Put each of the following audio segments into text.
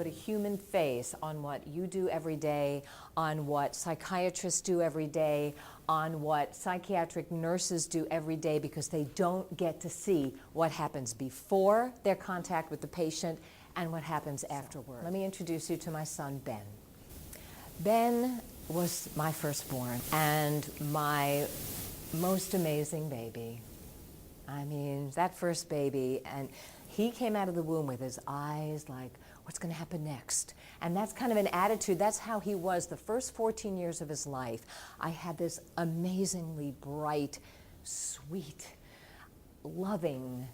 put a human face on what you do every day, on what psychiatrists do every day, on what psychiatric nurses do every day, because they don't get to see what happens before their contact with the patient and what happens afterward. Let me introduce you to my son, Ben. Ben was my firstborn and my most amazing baby. I mean, that first baby, and he came out of the womb with his eyes like, what's going to happen next? And that's kind of an attitude. That's how he was the first 14 years of his life. I had this amazingly bright, sweet, loving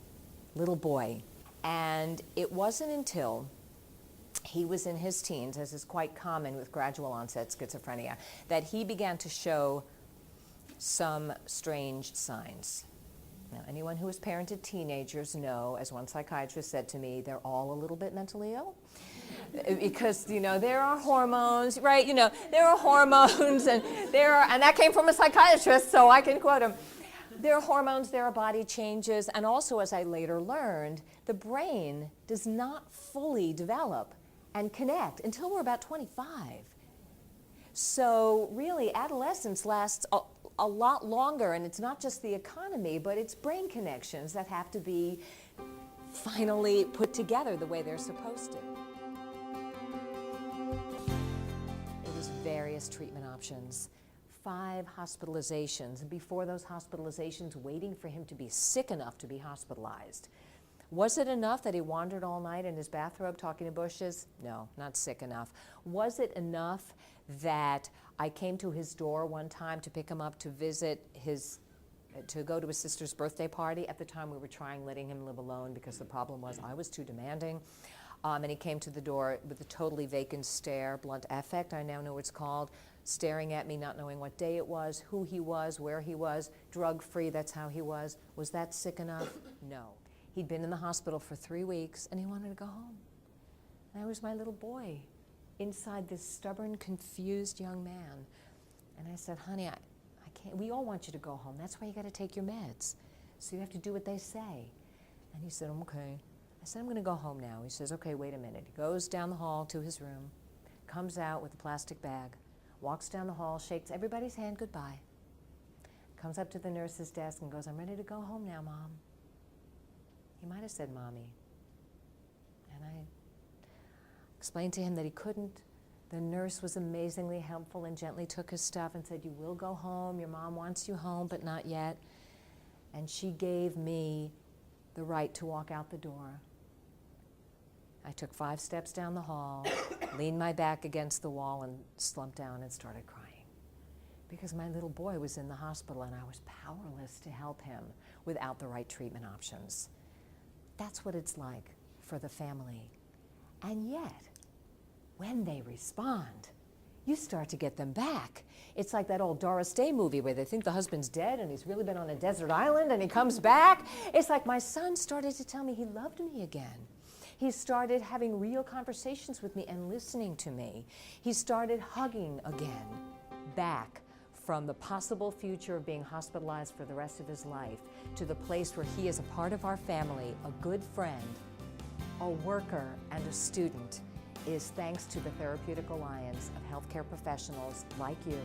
little boy. And it wasn't until he was in his teens, as is quite common with gradual onset schizophrenia, that he began to show some strange signs. Now, anyone who has parented teenagers know, as one psychiatrist said to me, they're all a little bit mentally ill. Because, you know, there are hormones, right? You know, there are hormones, and that came from a psychiatrist, so I can quote him. There are hormones, there are body changes, and also, as I later learned, the brain does not fully develop and connect until we're about 25. So really, adolescence lasts a lot longer, and it's not just the economy, but it's brain connections that have to be finally put together the way they're supposed to. There was various treatment options, 5 hospitalizations, and before those hospitalizations, waiting for him to be sick enough to be hospitalized. Was it enough that he wandered all night in his bathrobe talking to bushes? No, not sick enough. Was it enough that I came to his door one time to pick him up to visit to go to his sister's birthday party? At the time we were trying letting him live alone because the problem was I was too demanding. And he came to the door with a totally vacant stare, blunt affect, I now know it's called, staring at me, not knowing what day it was, who he was, where he was, drug-free, that's how he was. Was that sick enough? No. He'd been in the hospital for 3 weeks and he wanted to go home. And I was my little boy inside this stubborn, confused young man. And I said, honey, I can't, we all want you to go home. That's why you got to take your meds. So you have to do what they say. And he said, okay. I said, I'm going to go home now. He says, okay, wait a minute. He goes down the hall to his room, comes out with a plastic bag, walks down the hall, shakes everybody's hand goodbye, comes up to the nurse's desk and goes, I'm ready to go home now, Mom. He might have said, Mommy. And I explained to him that he couldn't. The nurse was amazingly helpful and gently took his stuff and said, you will go home. Your mom wants you home, but not yet. And she gave me the right to walk out the door. I took 5 steps down the hall, leaned my back against the wall, and slumped down and started crying. Because my little boy was in the hospital and I was powerless to help him without the right treatment options. That's what it's like for the family. And yet, when they respond, you start to get them back. It's like that old Doris Day movie where they think the husband's dead and he's really been on a desert island and he comes back. It's like my son started to tell me he loved me again. He started having real conversations with me and listening to me. He started hugging again, back from the possible future of being hospitalized for the rest of his life to the place where he is a part of our family, a good friend, a worker, and a student, is thanks to the Therapeutic Alliance of healthcare professionals like you